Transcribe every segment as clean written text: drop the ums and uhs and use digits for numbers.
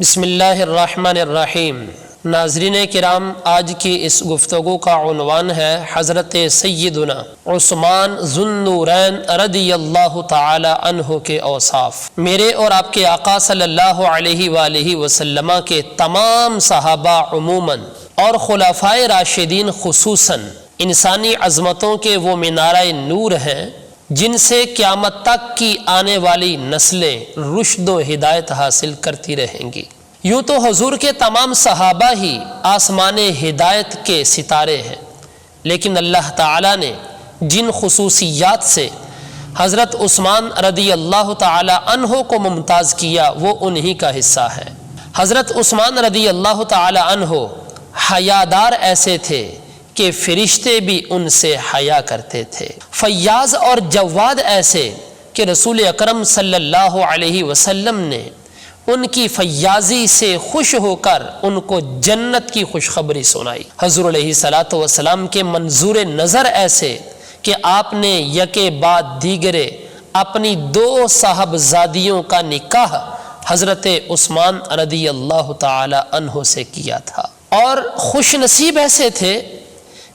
بسم اللہ الرحمن الرحیم۔ ناظرین کرام، آج کی اس گفتگو کا عنوان ہے حضرت سیدنا عثمان ذو النورین رضی اللہ تعالی عنہ کے اوصاف۔ میرے اور آپ کے آقا صلی اللہ علیہ وآلہ وسلم کے تمام صحابہ عموماً اور خلفائے راشدین خصوصاً انسانی عظمتوں کے وہ مینارہ نور ہیں جن سے قیامت تک کی آنے والی نسلیں رشد و ہدایت حاصل کرتی رہیں گی۔ یوں تو حضور کے تمام صحابہ ہی آسمان ہدایت کے ستارے ہیں، لیکن اللہ تعالیٰ نے جن خصوصیات سے حضرت عثمان رضی اللہ تعالی عنہ کو ممتاز کیا وہ انہی کا حصہ ہے۔ حضرت عثمان رضی اللہ تعالی عنہ حیادار ایسے تھے کہ فرشتے بھی ان سے حیا کرتے تھے، فیاض اور جواد ایسے کہ رسول اکرم صلی اللہ علیہ وسلم نے ان کی فیاضی سے خوش ہو کر ان کو جنت کی خوشخبری سنائی۔ حضور علیہ السلام کے منظور نظر ایسے کہ آپ نے یکے بعد دیگرے اپنی دو صاحبزادیوں کا نکاح حضرت عثمان رضی اللہ تعالی عنہ سے کیا تھا، اور خوش نصیب ایسے تھے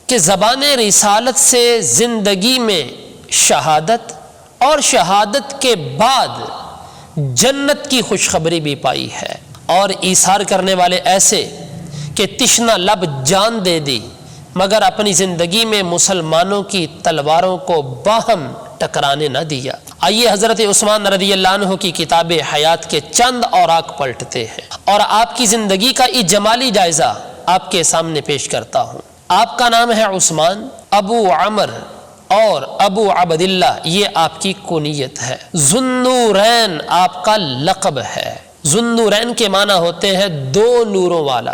کہ زبان رسالت سے زندگی میں شہادت اور شہادت کے بعد جنت کی خوشخبری بھی پائی ہے، اور ایثار کرنے والے ایسے کہ تشنہ لب جان دے دی مگر اپنی زندگی میں مسلمانوں کی تلواروں کو باہم ٹکرانے نہ دیا۔ آئیے حضرت عثمان رضی اللہ عنہ کی کتاب حیات کے چند اوراق پلٹتے ہیں اور آپ کی زندگی کا جمالی جائزہ آپ کے سامنے پیش کرتا ہوں۔ آپ کا نام ہے عثمان، ابو عمر اور ابو عبداللہ یہ آپ کی کنیت ہے۔ ذو النورین آپ کا لقب ہے۔ ذو النورین کے معنی ہوتے ہیں دو نوروں والا۔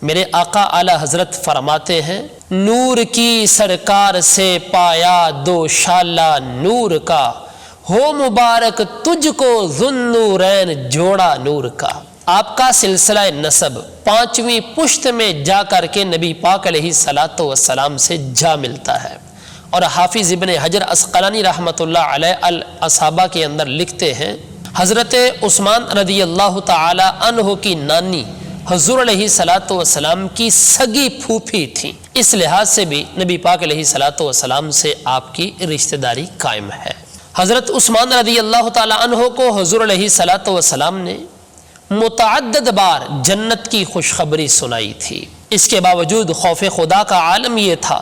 میرے آقا اعلی حضرت فرماتے ہیں، نور کی سرکار سے پایا دو شالہ نور کا، ہو مبارک تجھ کو ذو النورین جوڑا نور کا۔ آپ کا سلسلہ نسب پانچویں پشت میں جا کر کے نبی پاک علیہ السلام سے جا ملتا ہے، اور حافظ ابن حجر عسقلانی رحمۃ اللہ علیہ الاصابہ کے اندر لکھتے ہیں، حضرت عثمان رضی اللہ تعالی عنہ کی نانی حضور علیہ السلام کی سگی پھوپھی تھیں، اس لحاظ سے بھی نبی پاک علیہ السلام سے آپ کی رشتہ داری قائم ہے۔ حضرت عثمان رضی اللہ تعالی عنہ کو حضور علیہ السلام نے متعدد بار جنت کی خوشخبری سنائی تھی، اس کے باوجود خوف خدا کا عالم یہ تھا،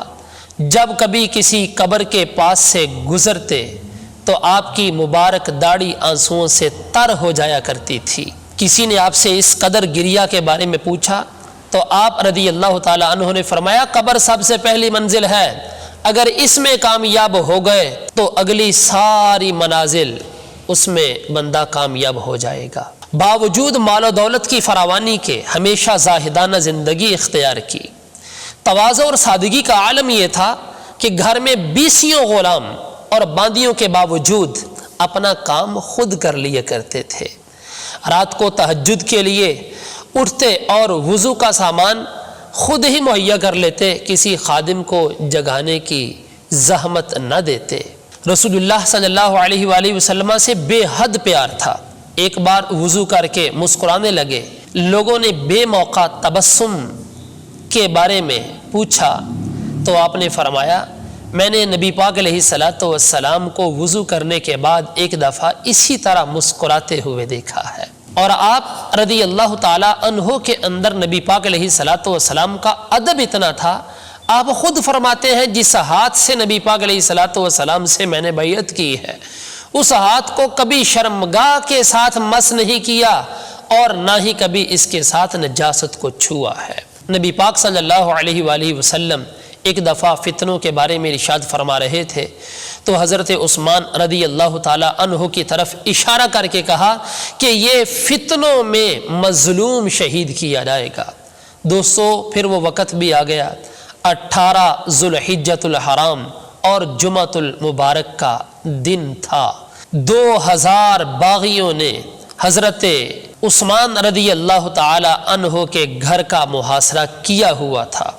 جب کبھی کسی قبر کے پاس سے گزرتے تو آپ کی مبارک داڑھی آنسوؤں سے تر ہو جایا کرتی تھی۔ کسی نے آپ سے اس قدر گریا کے بارے میں پوچھا تو آپ رضی اللہ تعالی عنہ نے فرمایا، قبر سب سے پہلی منزل ہے، اگر اس میں کامیاب ہو گئے تو اگلی ساری منازل اس میں بندہ کامیاب ہو جائے گا۔ باوجود مال و دولت کی فراوانی کے ہمیشہ زاہدانہ زندگی اختیار کی۔ تواضع اور سادگی کا عالم یہ تھا کہ گھر میں 20 غلام اور باندیوں کے باوجود اپنا کام خود کر لیا کرتے تھے۔ رات کو تہجد کے لیے اٹھتے اور وضو کا سامان خود ہی مہیا کر لیتے، کسی خادم کو جگانے کی زحمت نہ دیتے۔ رسول اللہ صلی اللہ علیہ وآلہ وسلم سے بے حد پیار تھا۔ ایک بار وضو کر کے مسکرانے لگے، لوگوں نے بے موقع تبسم کے بارے میں پوچھا تو آپ نے فرمایا، میں نے نبی پاک علیہ السلام کو وضو کرنے کے بعد ایک دفعہ اسی طرح مسکراتے ہوئے دیکھا ہے۔ اور آپ رضی اللہ تعالی عنہ کے اندر نبی پاک علیہ السلام کا ادب اتنا تھا، آپ خود فرماتے ہیں، جس ہاتھ سے نبی پاک علیہ السلام سے میں نے بیعت کی ہے اس ہاتھ کو کبھی شرمگاہ کے ساتھ مس نہیں کیا اور نہ ہی کبھی اس کے ساتھ نجاست کو چھوا ہے۔ نبی پاک صلی اللہ علیہ وآلہ وسلم ایک دفعہ فتنوں کے بارے میں ارشاد فرما رہے تھے تو حضرت عثمان رضی اللہ تعالی عنہ کی طرف اشارہ کر کے کہا کہ یہ فتنوں میں مظلوم شہید کیا جائے گا۔ دوستو، پھر وہ وقت بھی آ گیا، 18 ذوالحجۃ الحرام اور جمعۃ المبارک کا دن تھا۔ 2000 باغیوں نے حضرت عثمان رضی اللہ تعالی عنہ کے گھر کا محاصرہ کیا ہوا تھا،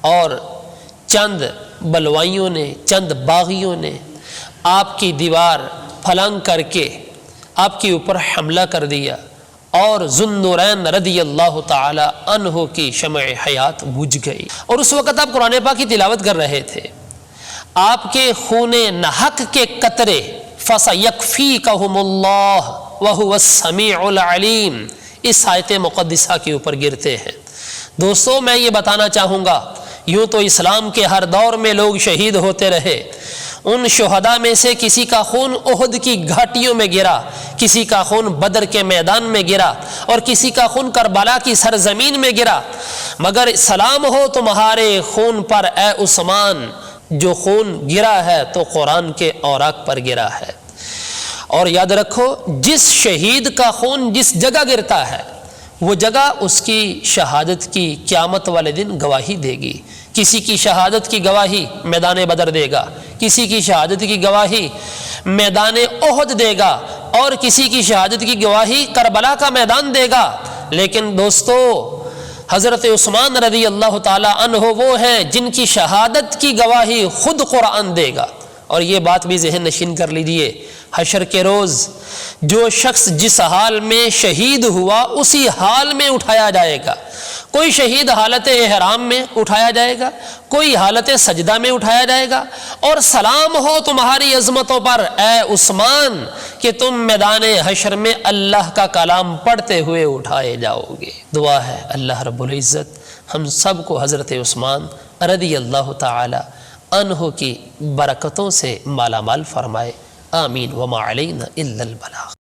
اور چند بلوائیوں نے، چند باغیوں نے آپ کی دیوار پھلنگ کر کے آپ کے اوپر حملہ کر دیا اور ذوالنورین رضی اللہ تعالی عنہ کی شمع حیات بجھ گئی۔ اور اس وقت آپ قرآن پاک کی تلاوت کر رہے تھے، آپ کے خون نحق کے قطرے فَسَيَكْفِيكَهُمُ اللَّهُ وَهُوَ السَّمِيعُ الْعَلِيمُ اس آیت مقدسہ کے اوپر گرتے ہیں۔ دوستو میں یہ بتانا چاہوں گا، یوں تو اسلام کے ہر دور میں لوگ شہید ہوتے رہے، ان شہداء میں سے کسی کا خون احد کی گھاٹیوں میں گرا، کسی کا خون بدر کے میدان میں گرا، اور کسی کا خون کربلا کی سرزمین میں گرا، مگر سلام ہو تمہارے خون پر اے عثمان، جو خون گرا ہے تو قرآن کے اوراق پر گرا ہے۔ اور یاد رکھو، جس شہید کا خون جس جگہ گرتا ہے وہ جگہ اس کی شہادت کی قیامت والے دن گواہی دے گی۔ کسی کی شہادت کی گواہی میدان بدر دے گا، کسی کی شہادت کی گواہی میدان احد دے گا، اور کسی کی شہادت کی گواہی کربلا کا میدان دے گا۔ لیکن دوستو، حضرت عثمان رضی اللہ تعالی عنہ وہ ہیں جن کی شہادت کی گواہی خود قرآن دے گا۔ اور یہ بات بھی ذہن نشین کر لیجئے، حشر کے روز جو شخص جس حال میں شہید ہوا اسی حال میں اٹھایا جائے گا۔ کوئی شہید حالت احرام میں اٹھایا جائے گا، کوئی حالت سجدہ میں اٹھایا جائے گا، اور سلام ہو تمہاری عظمتوں پر اے عثمان کہ تم میدان حشر میں اللہ کا کلام پڑھتے ہوئے اٹھائے جاؤ گے۔ دعا ہے اللہ رب العزت ہم سب کو حضرت عثمان رضی اللہ تعالی عنہ کی برکتوں سے مالا مال فرمائے۔ آمین۔ وما علینا الا البلاغ۔